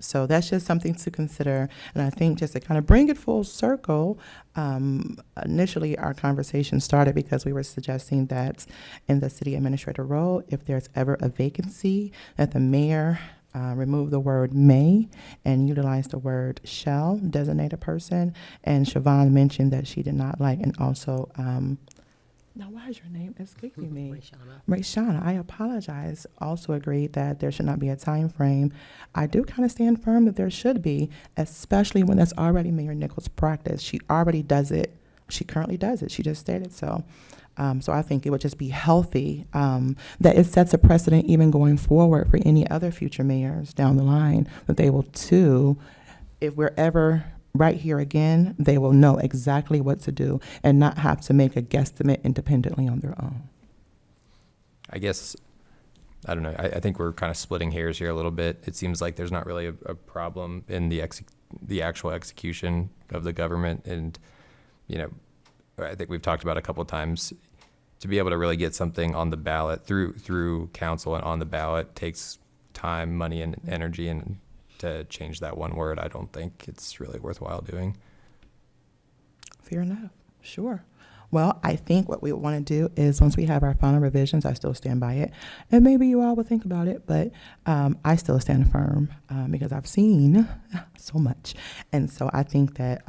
So that's just something to consider. And I think, just to kind of bring it full circle, initially our conversation started because we were suggesting that in the city administrator role, if there's ever a vacancy, that the mayor remove the word may and utilize the word shall designate a person. And Siobhan mentioned that she did not like, and also, now why is your name escaping me? Rayshana, I apologize, also agreed that there should not be a time frame. I do kind of stand firm that there should be, especially when that's already Mayor Nichols' practice. She already does it. She currently does it. She just stated so. So I think it would just be healthy that it sets a precedent even going forward for any other future mayors down the line, that they will too, if we're ever right here again, they will know exactly what to do and not have to make a guesstimate independently on their own. I guess, I don't know, I think we're kind of splitting hairs here a little bit. It seems like there's not really a problem in the actual execution of the government. And, you know, I think we've talked about a couple of times, to be able to really get something on the ballot through council and on the ballot takes time, money, and energy, and to change that one word, I don't think it's really worthwhile doing. Fair enough. Sure. Well, I think what we want to do is, once we have our final revisions, I still stand by it. And maybe you all will think about it, but I still stand firm because I've seen so much. And so I think that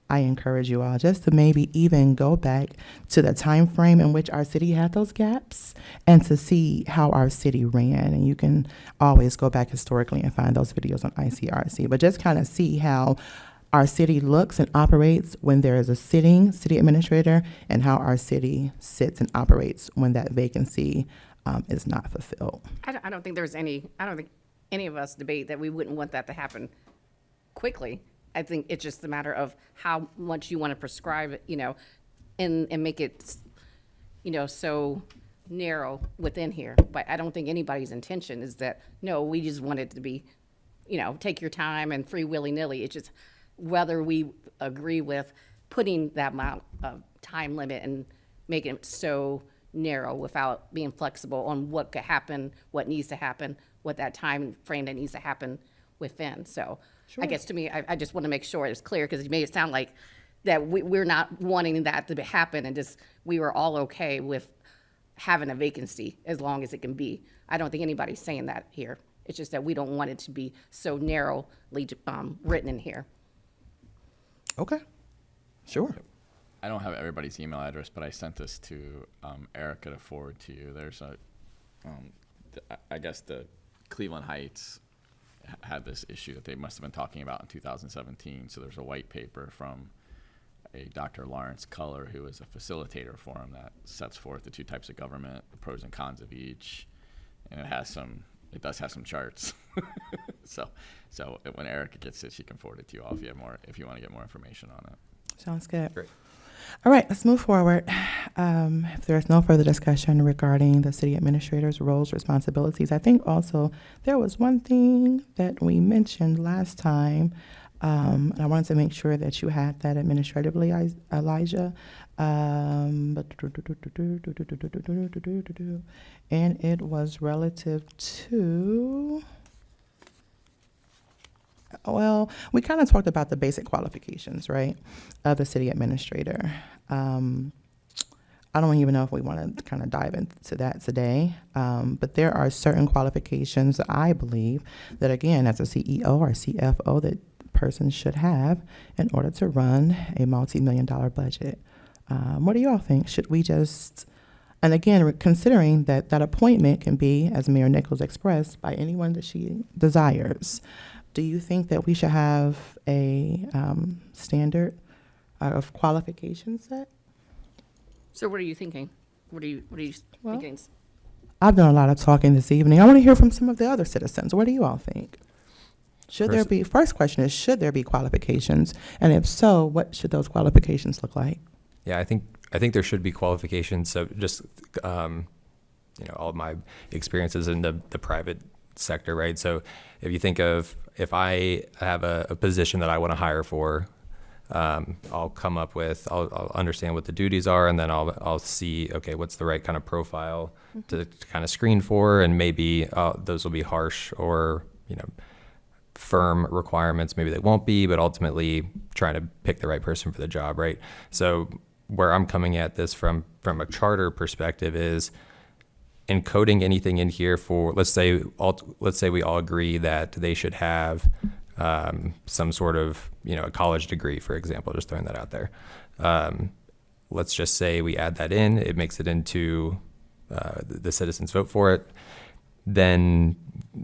I encourage you all just to maybe even go back to the time frame in which our city had those gaps and to see how our city ran. And you can always go back historically and find those videos on ICRC, but just kind of see how our city looks and operates when there is a sitting city administrator, and how our city sits and operates when that vacancy is not fulfilled. I don't think any of us debate that we wouldn't want that to happen quickly. I think it's just a matter of how much you want to prescribe it, you know, and make it, you know, so narrow within here. But I don't think anybody's intention is that, no, we just want it to be, you know, take your time and free willy-nilly. It's just whether we agree with putting that amount of time limit and making it so narrow without being flexible on what could happen, what needs to happen, what that time frame that needs to happen within. So I guess to me, I just want to make sure it's clear, because you made it sound like that we're not wanting that to happen, and just we were all okay with having a vacancy as long as it can be. I don't think anybody's saying that here. It's just that we don't want it to be so narrowly written in here. Okay. Sure. I don't have everybody's email address, but I sent this to Erica to forward to you. There's a, I guess the Cleveland Heights had this issue that they must have been talking about in 2017. So there's a white paper from a Dr. Lawrence Culler, who is a facilitator for them, that sets forth the two types of government, the pros and cons of each, and it does have some charts. so when Erica gets it, she can forward it to you all if you want to get more information on it. Sounds good. Great. All right, let's move forward. If there's no further discussion regarding the city administrator's roles, responsibilities, I think also there was one thing that we mentioned last time, and I wanted to make sure that you had that administratively, Elijah. And it was relative to, well, we kind of talked about the basic qualifications, right, of the city administrator. I don't even know if we want to kind of dive into that today, but there are certain qualifications that I believe that, again, as a CEO or CFO, that person should have in order to run a multi-million-dollar budget. What do you all think? Should we just, and again, considering that that appointment can be, as Mayor Nichols expressed, by anyone that she desires, do you think that we should have a standard of qualifications set? So what are you thinking? What are you Well, thinking? I've done a lot of talking this evening. I want to hear from some of the other citizens. What do you all think? Should there be, first question is, should there be qualifications? And if so, what should those qualifications look like? Yeah, I think there should be qualifications. So just, all of my experiences in the private sector, right? So if you think of, if I have a position that I want to hire for, I'll come up with, I'll understand what the duties are, and then I'll see, okay, what's the right kind of profile to kind of screen for, and maybe those will be harsh or, firm requirements. Maybe they won't be, but ultimately trying to pick the right person for the job, right? So where I'm coming at this from a charter perspective is encoding anything in here for, let's say we all agree that they should have some sort of, a college degree, for example, just throwing that out there. Let's just say we add that in, it makes it into the citizens vote for it. Then,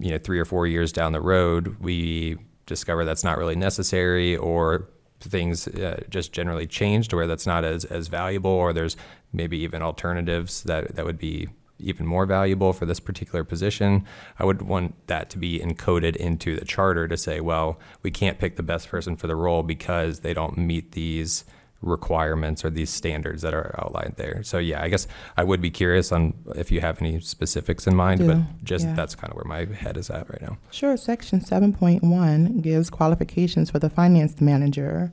3 or 4 years down the road, we discover that's not really necessary, or things just generally change to where that's not as valuable, or there's maybe even alternatives that would be even more valuable for this particular position. I would want that to be encoded into the charter to say, well, we can't pick the best person for the role because they don't meet these requirements or these standards that are outlined there. So yeah, I guess I would be curious on if you have any specifics in mind, but that's kind of where my head is at right now. Sure. Section 7.1 gives qualifications for the finance manager.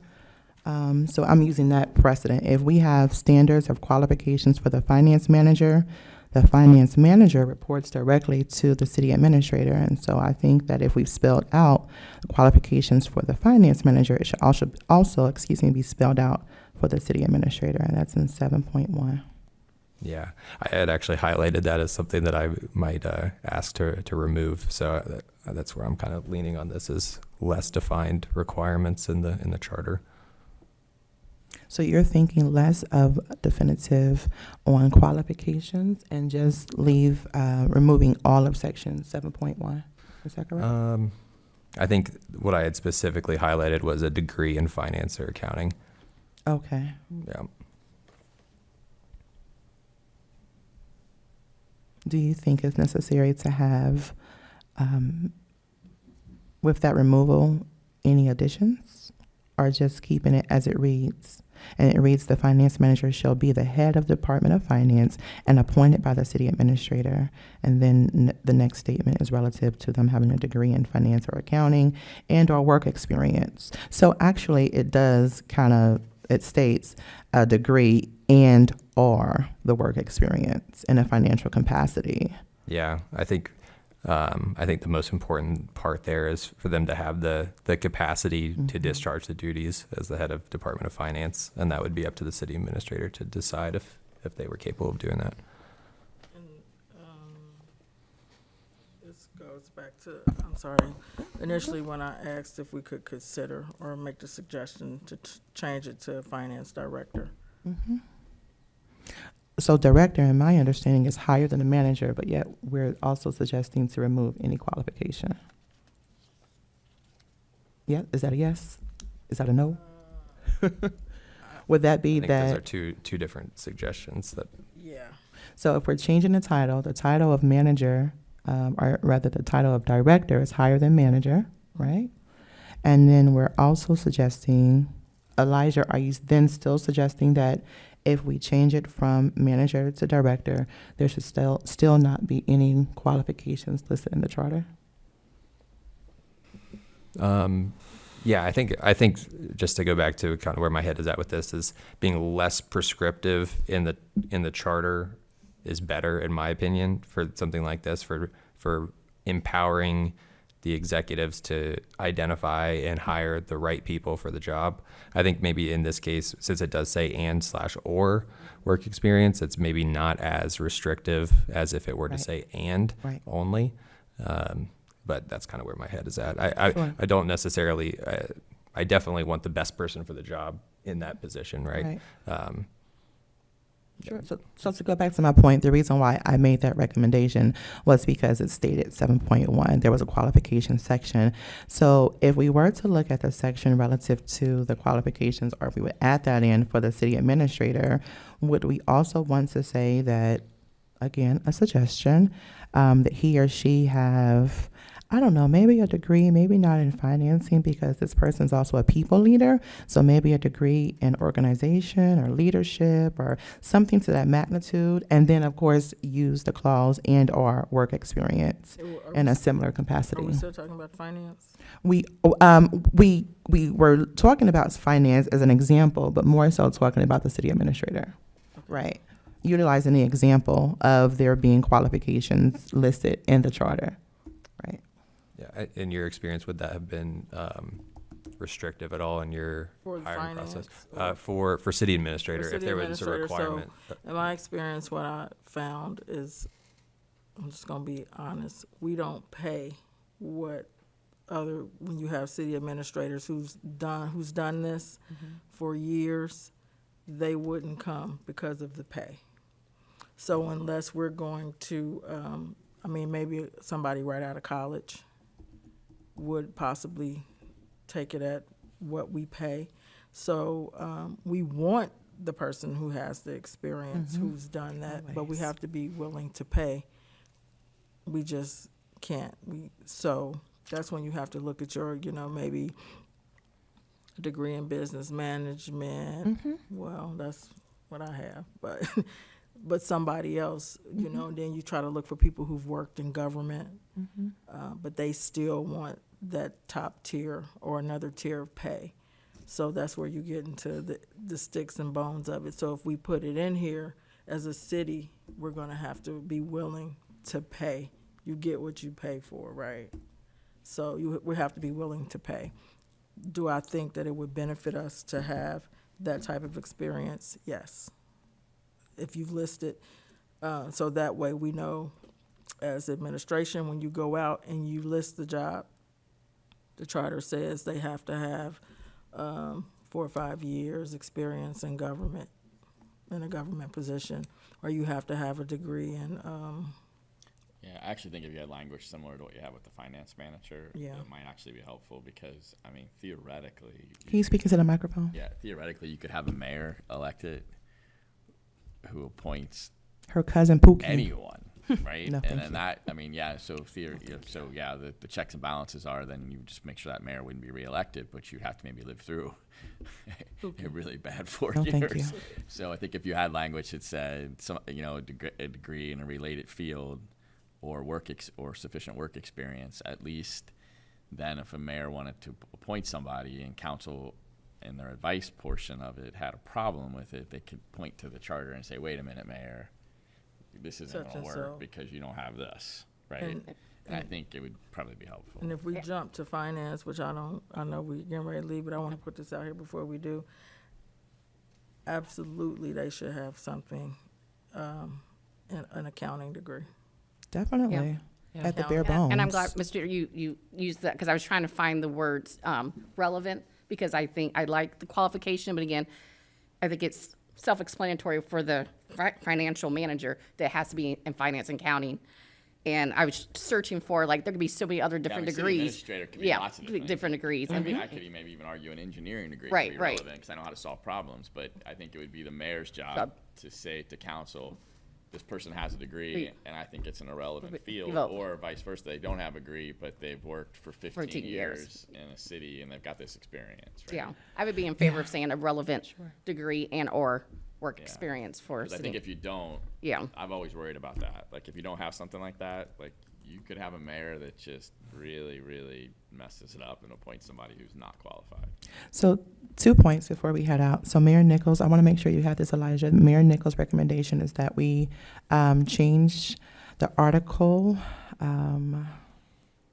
So I'm using that precedent. If we have standards of qualifications for the finance manager reports directly to the city administrator. And so I think that if we've spelled out the qualifications for the finance manager, it should also be spelled out for the city administrator. And that's in 7.1. Yeah, I had actually highlighted that as something that I might ask to remove. So that's where I'm kind of leaning on this, is less defined requirements in the charter. So you're thinking less of definitive on qualifications and just leave removing all of section 7.1. Is that correct? I think what I had specifically highlighted was a degree in finance or accounting. Okay. Yeah. Do you think it's necessary to have, with that removal, any additions, or just keeping it as it reads? And it reads, the finance manager shall be the head of the Department of Finance and appointed by the city administrator. And then the next statement is relative to them having a degree in finance or accounting and or work experience. So actually it states a degree and or the work experience in a financial capacity. Yeah, I think the most important part there is for them to have the capacity to discharge the duties as the head of Department of Finance, and that would be up to the city administrator to decide if they were capable of doing that. And this goes back to, initially when I asked if we could consider or make the suggestion to change it to finance director. So director, in my understanding, is higher than the manager, but yet we're also suggesting to remove any qualification. Yeah, is that a yes? Is that a no? Would that I be think those are that, two different suggestions that, Yeah. so if we're changing the title of manager, or rather the title of director is higher than manager, right? And then we're also suggesting, Elijah, are you then still suggesting that if we change it from manager to director, there should still not be any qualifications listed in the charter? yeah, I think just to go back to kind of where my head is at with this is being less prescriptive in the charter is better, in my opinion, for something like this, for empowering the executives to identify and hire the right people for the job. I think maybe in this case, since it does say and/or work experience, it's maybe not as restrictive as if it were to Right. say and Right. only. But that's kind of where my head is at. Sure. I don't necessarily, I definitely want the best person for the job in that position, right? Sure. So to go back to my point, the reason why I made that recommendation was because it stated 7.1. There was a qualification section. So if we were to look at the section relative to the qualifications, or if we would add that in for the city administrator, would we also want to say that, again, a suggestion, that he or she have, I don't know, maybe a degree, maybe not in financing, because this person's also a people leader. So maybe a degree in organization or leadership or something to that magnitude. And then, of course, use the clause and or work experience in a similar Are capacity. we still talking about finance? We were talking about finance as an example, but more so talking about the city administrator, right? Utilizing the example of there being qualifications listed in the charter, right? Yeah, in your experience, would that have been restrictive at all in your For the hiring process? finance For city administrator, if city there was a administrator, so requirement. In my experience, what I found is, I'm just gonna be honest, we don't pay what when you have city administrators who's done this for years, they wouldn't come because of the pay. So unless we're going to, maybe somebody right out of college would possibly take it at what we pay. So we want the person who has the experience, who's done that, but we Always. have to be willing to pay. We just can't. So that's when you have to look at your, maybe a degree in business management. Well, that's what I have, but somebody else, then you try to look for people who've worked in government, but they still want that top tier or another tier of pay. So that's where you get into the sticks and bones of it. So if we put it in here as a city, we're going to have to be willing to pay. You get what you pay for, right? So we have to be willing to pay. Do I think that it would benefit us to have that type of experience? Yes. If you've listed, so that way we know as administration, when you go out and you list the job, the charter says they have to have 4 or 5 years experience in government, in a government position, or you have to have a degree in, Yeah, I actually think if you had language similar to what you have with the finance manager, Yeah. it might actually be helpful because, theoretically. Can you speak into the microphone? Yeah, theoretically, you could have a mayor elected who appoints Her cousin Pookie. anyone, right? No, And thank then you. that, the checks and balances are then you just make sure that mayor wouldn't be reelected, but you'd have to maybe live through a really bad 4 No, years. thank you. So I think if you had language that said a degree in a related field or or sufficient work experience, at least then if a mayor wanted to appoint somebody and council in their advice portion of it had a problem with it, they could point to the charter and say, wait a minute, mayor, this isn't Such going and to work so. because you don't have this, right? And- And I think it would probably be helpful. and if we jump to finance, which I know we're getting ready to leave, but I want to put this out here before we do. Absolutely, they should have something, an accounting degree. Definitely. Yeah. At the bare And- bones. And I'm glad, Mr., you used that, because I was trying to find the words relevant, because I think I like the qualification, but again, I think it's self-explanatory for the financial manager that it has to be in finance and accounting. And I was searching for, like, there could be so many other different City degrees. administrator could be Yeah, lots of different different degrees. I mean, I could maybe even argue an engineering degree Right, could be right. relevant because I know how to solve problems. But I think it would be the mayor's job Job. to say to council, this person has a degree, Right. and I think it's an irrelevant field, Vote. or vice versa. They don't have a degree, but they've worked for 15 years. years in a city, and they've got this experience. Right? Yeah, I would be in favor of saying a relevant degree and/or work Yeah. experience for Because I city. think if you don't, Yeah. I've always worried about that. Like, if you don't have something like that, like, you could have a mayor that just really, really messes it up and appoints somebody who's not qualified. So 2 points before we head out. So Mayor Nichols, I want to make sure you have this, Elijah. Mayor Nichols' recommendation is that we change the article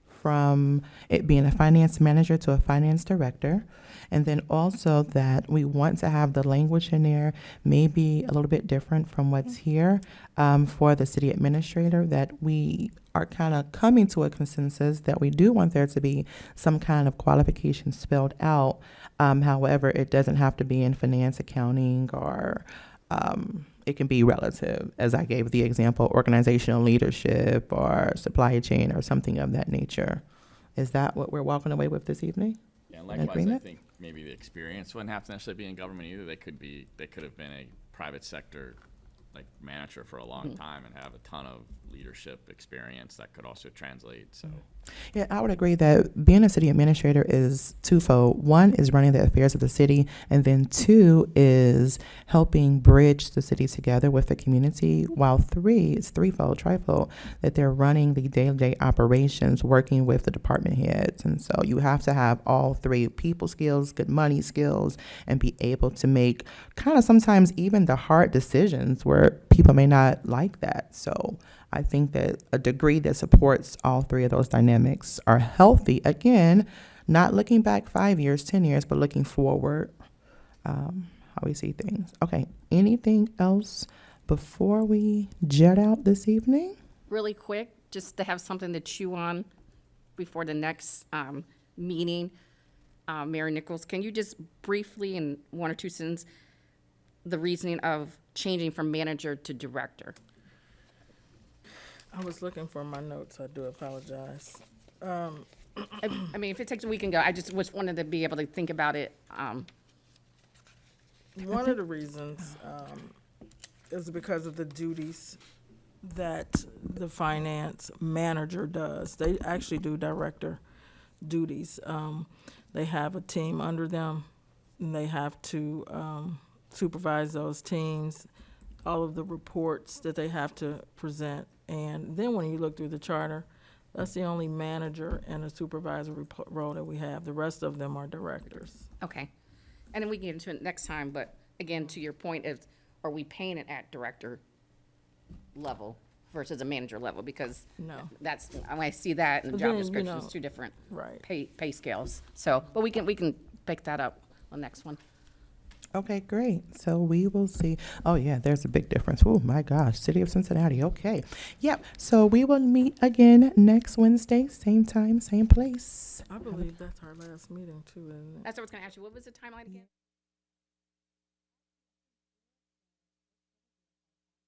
from it being a finance manager to a finance director. And then also that we want to have the language in there maybe a little bit different from what's here for the city administrator, that we are kind of coming to a consensus that we do want there to be some kind of qualification spelled out. However, it doesn't have to be in finance, accounting, or it can be relative, as I gave the example, organizational leadership or supply chain or something of that nature. Is that what we're walking away with this evening? Yeah, and likewise, I Agreement? think maybe the experience wouldn't have to necessarily be in government either. They could have been a private sector like manager for a long time and have a ton of leadership experience that could also translate. So Yeah, I would agree that being a city administrator is twofold. One is running the affairs of the city, and then two is helping bridge the city together with the community, while three is threefold, trifold, that they're running the day-to-day operations, working with the department heads. And so you have to have all three: people skills, good money skills, and be able to make kind of sometimes even the hard decisions where people may not like that. So I think that a degree that supports all three of those dynamics are healthy. Again, not looking back 5 years, 10 years, but looking forward, how we see things. Okay, anything else before we jet out this evening? Really quick, just to have something to chew on before the next meeting. Mayor Nichols, can you just briefly, in 1 or 2 sentences, the reasoning of changing from manager to director? I was looking for my notes. I do apologize. I mean, if it takes a week and go, I just wanted to be able to think about it. One of the reasons is because of the duties that the finance manager does. They actually do director duties. They have a team under them, and they have to supervise those teams, all of the reports that they have to present. And then when you look through the charter, that's the only manager and a supervisory role that we have. The rest of them are directors. Okay. And then we can get into it next time, but again, to your point, are we paying it at director level versus a manager level? Because No. that's, when I see that in the But job then, you description, know, it's two different Right. pay scales. So, but we can pick that up on next one. Okay, great. So we will see. Oh, yeah, there's a big difference. Oh, my gosh. City of Cincinnati. Okay. Yep. So we will meet again next Wednesday, same time, same place. I believe that's our last meeting too, isn't it? That's what I was going to ask you. What was the timeline again?